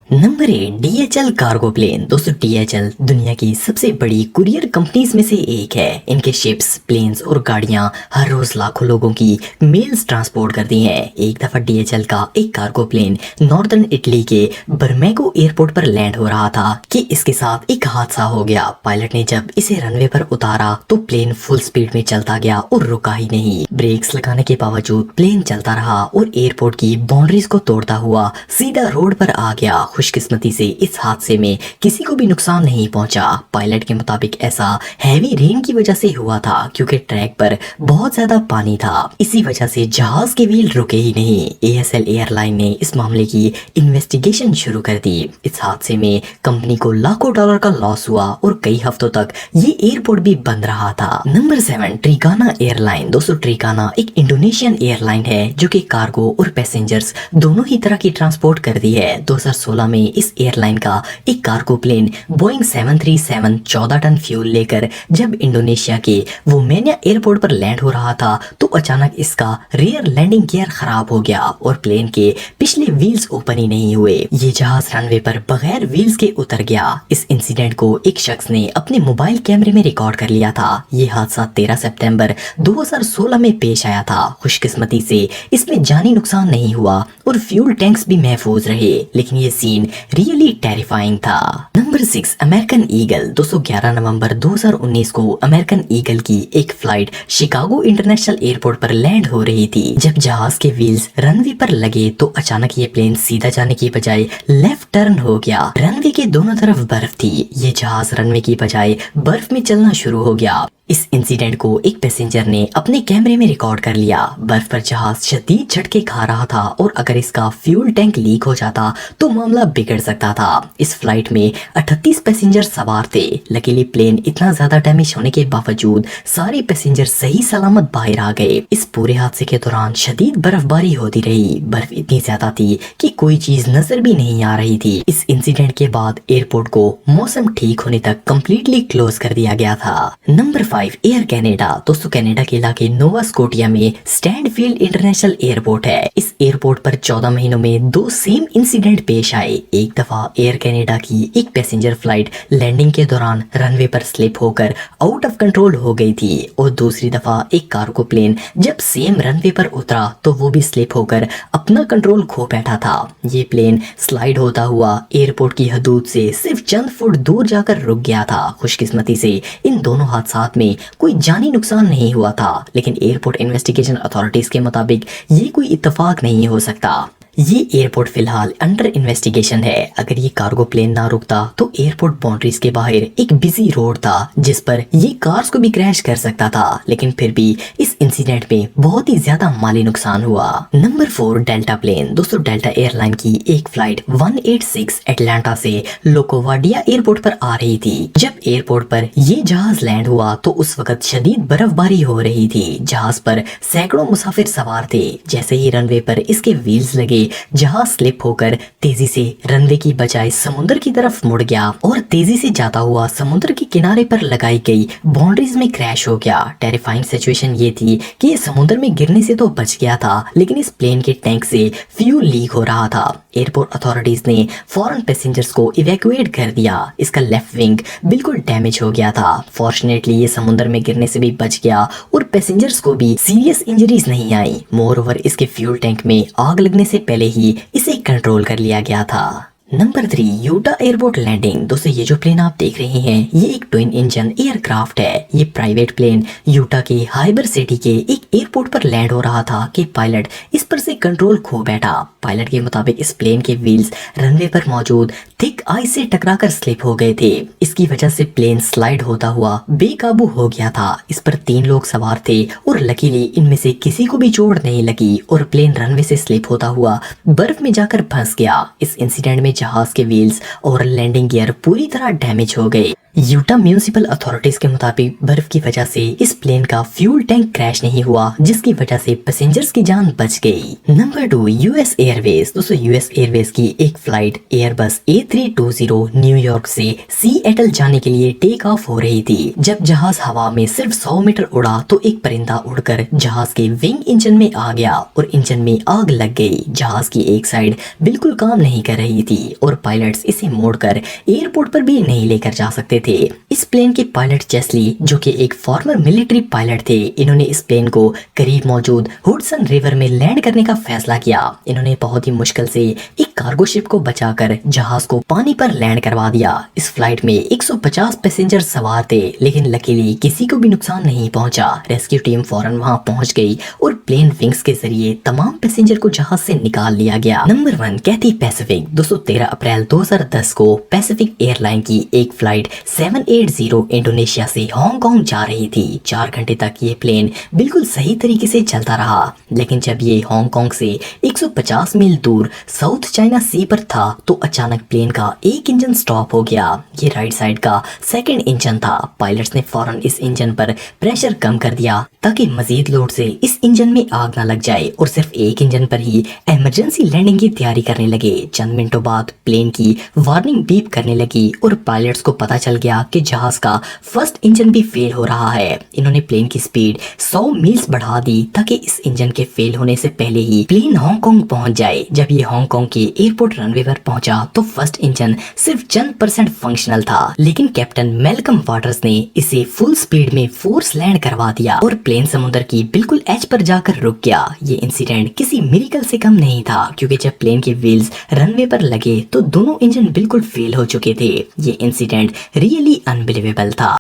Number 8 DHL cargo plane. दोस्तों DHL दुनिया की सबसे बड़ी कुरियर कंपनीज में से एक है। इनके शिप्स, प्लेन्स और गाड़ियां हर रोज लाखों लोगों की मेल्स ट्रांसपोर्ट करती हैं। एक दफा DHL का एक कार्गो प्लेन नॉर्दर्न इटली के बर्मेगो एयरपोर्ट पर लैंड हो रहा था कि इसके साथ एक हादसा हो गया। पायलट ने जब इसे रनवे पर उतारा तो प्लेन फुल स्पीड में चलता गया और रुका ही नहीं। ब्रेक्स लगाने के बावजूद प्लेन चलता रहा और एयरपोर्ट की बाउंड्रीज को तोड़ता हुआ सीधा रोड पर आ गया। खुशकिस्मती से इस हादसे में किसी को भी नुकसान नहीं पहुंचा। पायलट के मुताबिक ऐसा हैवी रेन की वजह से हुआ था क्योंकि ट्रैक पर बहुत ज्यादा पानी था। इसी वजह से जहाज के व्हील रुके ही नहीं। ASL एयरलाइन ने इस मामले की इन्वेस्टिगेशन शुरू कर दी। इस हादसे में कंपनी को लाखों डॉलर का लॉस हुआ और कई हफ्तों तक ये एयरपोर्ट भी बंद रहा था। नंबर 7 ट्रिकाना एयरलाइन। दोस्तों ट्रिकाना एक इंडोनेशियन एयरलाइन है जो कि कार्गो और पैसेंजर्स दोनों ही तरह की ट्रांसपोर्ट करती है। 2016 में इस एयरलाइन का एक cargo plane Boeing 737 14 ton fuel लेकर जब इंडोनेशिया के वोमेनिया एयरपोर्ट पर लैंड हो रहा था तो अचानक इसका रियर लैंडिंग गियर खराब हो गया और प्लेन के पिछले व्हील्स ओपन ही नहीं हुए। ये जहाज रनवे पर बगैर व्हील्स के उतर गया। इस इंसिडेंट को एक शख्स ने अपने मोबाइल कैमरे में रिकॉर्ड कर लिया था। ये हादसा 13 सितंबर 2016 में पेश आया था। खुशकिस्मती से इसमें जानी नुकसान नहीं हुआ और फ्यूल टैंक्स भी महफूज रहे, लेकिन ये सीन रियली टेरिफाइंग था। Number 6 American eagle. 211 नवंबर 2019 को अमेरिकन ईगल की एक फ्लाइट शिकागो इंटरनेशनल एयरपोर्ट पर लैंड हो रही थी। जब जहाज के व्हील्स रनवे पर लगे तो अचानक ये प्लेन सीधा जाने की बजाय लेफ्ट टर्न हो गया। रनवे के दोनों तरफ बर्फ थी। ये जहाज रनवे की बजाय बर्फ में चलना शुरू हो गया। इस इंसिडेंट को एक पैसेंजर ने अपने कैमरे में रिकॉर्ड कर लिया। बर्फ पर जहाज शदीद झटके खा रहा था और अगर इसका फ्यूल टैंक लीक हो जाता तो मामला बिगड़ सकता था। इस फ्लाइट में 38 पैसेंजर सवार थे। लकीली प्लेन इतना ज्यादा डैमेज होने के बावजूद सारे पैसेंजर सही सलामत बाहर आ गए। इस पूरे हादसे के दौरान शदीद बर्फबारी होती रही। बर्फ इतनी ज्यादा थी कि कोई चीज नजर भी नहीं आ रही थी। इस इंसिडेंट के बाद एयरपोर्ट को मौसम ठीक होने तक कम्प्लीटली क्लोज कर दिया गया था। Number 5 air Canada. दोस्तों कनाडा के इलाके नोवा स्कोटिया में स्टैंडफील्ड इंटरनेशनल एयरपोर्ट है। इस एयरपोर्ट पर 14 महीनों में 2 सेम इंसिडेंट पेश आए। एक दफा एयर कनाडा की एक पैसेंजर फ्लाइट लैंडिंग के दौरान रनवे पर स्लिप होकर आउट ऑफ कंट्रोल हो गई थी और दूसरी दफा एक कार्गो प्लेन जब सेम रनवे पर उतरा तो वो भी स्लिप होकर अपना कंट्रोल खो बैठा था। ये प्लेन स्लाइड होता हुआ एयरपोर्ट की हदूद से सिर्फ चंद फुट दूर जाकर रुक गया था। खुशकिस्मती से इन दोनों हादसात में कोई जानी नुकसान नहीं हुआ था, लेकिन एयरपोर्ट इन्वेस्टिगेशन अथॉरिटीज के मुताबिक ये कोई इत्तेफाक नहीं हो सकता। ये एयरपोर्ट फिलहाल अंडर इन्वेस्टिगेशन है। अगर ये कार्गो प्लेन ना रुकता तो एयरपोर्ट बाउंड्रीज के बाहर एक बिजी रोड था जिस पर ये कार्स को भी क्रैश कर सकता था, लेकिन फिर भी इस इंसिडेंट में बहुत ही ज्यादा माली नुकसान हुआ। Number 4 Delta plane. दोस्तों डेल्टा एयरलाइन की एक फ्लाइट 186 एटलांटा से लोकोवाडिया एयरपोर्ट पर आ रही थी। जब एयरपोर्ट पर ये जहाज लैंड हुआ तो उस वक्त शदीद बर्फबारी हो रही थी। जहाज पर सैकड़ों मुसाफिर सवार थे। जैसे ही रनवे पर इसके व्हील्स लगे जहाज स्लिप होकर तेजी से रनवे की बजाय समुद्र की तरफ मुड़ गया और तेजी से जाता हुआ समुद्र के किनारे पर लगाई गई बाउंड्रीज में क्रैश हो गया। टेरिफाइंग सिचुएशन ये थी कि ये समुद्र में गिरने से तो बच गया था, लेकिन इस प्लेन के टैंक से फ्यूल लीक हो रहा था। एयरपोर्ट अथॉरिटीज ने फौरन पैसेंजर्स को इवैक्यूएट कर दिया। इसका लेफ्ट विंग बिल्कुल डैमेज हो गया था। फॉर्चुनेटली ये समुद्र में गिरने से भी बच गया और पैसेंजर्स को भी सीरियस इंजरीज नहीं आई। मोर ओवर इसके फ्यूल टैंक में आग लगने से पहले ही इसे कंट्रोल कर लिया गया था। Number 3 Utah airport landing. दोस्तों ये जो प्लेन आप देख रहे हैं ये एक ट्विन इंजन एयरक्राफ्ट है। ये प्राइवेट प्लेन यूटा के हाइबर सिटी के एक एयरपोर्ट पर लैंड हो रहा था कि पायलट इस पर से कंट्रोल खो बैठा। पायलट के मुताबिक इस प्लेन के व्हील्स रनवे पर मौजूद थिक आइस से टकराकर स्लिप हो गए थे। इसकी वजह से प्लेन स्लाइड होता हुआ बेकाबू हो गया था। इस पर 3 लोग सवार थे और लकीली इनमें से किसी को भी चोट नहीं लगी और प्लेन रनवे से स्लिप होता हुआ बर्फ में जाकर फंस गया। इस इंसिडेंट में जहाज के व्हील्स और लैंडिंग गियर पूरी तरह डैमेज हो गए। यूटा म्यूनिसिपल अथॉरिटीज के मुताबिक बर्फ की वजह से इस प्लेन का फ्यूल टैंक क्रैश नहीं हुआ, जिसकी वजह से पैसेंजर्स की जान बच गई। Number 2, US Airways. दोस्तों यूएस एयरवेज की एक फ्लाइट एयरबस A320 न्यूयॉर्क से सीएटल जाने के लिए टेक ऑफ हो रही थी। जब जहाज हवा में सिर्फ 100 मीटर उड़ा तो एक परिंदा उड़कर जहाज के विंग इंजन में आ गया और इंजन में आग लग गई। जहाज की एक साइड बिल्कुल काम नहीं कर रही थी और पायलट्स इसे मोड़कर एयरपोर्ट पर भी नहीं लेकर जा सकते थे। इस प्लेन के पायलट चेस्ली, जो कि एक फॉर्मर मिलिट्री पायलट थे, इन्होंने इस प्लेन को करीब मौजूद हुडसन रिवर में लैंड करने का फैसला किया। इन्होंने बहुत ही मुश्किल से एक कार्गो शिप को बचाकर जहाज को पानी पर लैंड करवा दिया। इस फ्लाइट में 150 पैसेंजर सवार थे, लेकिन लकीली किसी को भी नुकसान नहीं पहुंचा। रेस्क्यू टीम फौरन वहां पहुंच गई और प्लेन विंग्स के जरिए तमाम पैसेंजर को जहाज से निकाल लिया गया। नंबर 1, कैथी पैसिफिक। दोस्तों 13 अप्रैल 2010 को पैसिफिक एयरलाइन की एक फ्लाइट 780 इंडोनेशिया से हांगकांग जा रही थी। 4 घंटे तक ये प्लेन बिल्कुल सही तरीके से चलता रहा, लेकिन जब ये हांगकांग से 150 मील दूर साउथ चाइना सी पर था तो अचानक प्लेन का एक इंजन स्टॉप हो गया। ये राइट साइड का सेकंड इंजन था। पायलट्स ने फौरन इस इंजन पर प्रेशर कम कर दिया ताकि मजीद लोड से इस इंजन में आग ना लग जाए और सिर्फ एक इंजन पर ही इमरजेंसी लैंडिंग की तैयारी करने लगे। चंद मिनटों बाद प्लेन की वार्निंग बीप करने लगी और पायलट्स को पता चल गया कि जहाज का फर्स्ट इंजन भी फेल हो रहा है। इन्होंने प्लेन की स्पीड 100 मील्स बढ़ा दी ताकि इस इंजन के फेल होने से पहले ही प्लेन हांगकांग पहुंच जाए। जब ये हांगकांग के एयरपोर्ट रनवे पर पहुंचा तो फर्स्ट इंजन सिर्फ चंद % फंक्शनल था, लेकिन कैप्टन मैल्कम वाटर्स ने इसे फुल स्पीड में फोर्स लैंड करवा दिया और प्लेन समुद्र की बिल्कुल एज पर जाकर रुक गया। ये इंसिडेंट किसी मिरेकल से कम नहीं था, क्योंकि जब प्लेन के व्हील्स रनवे पर लगे तो दोनों इंजन बिल्कुल फेल हो चुके थे। ये इंसिडेंट रियली अनबिलीवेबल था।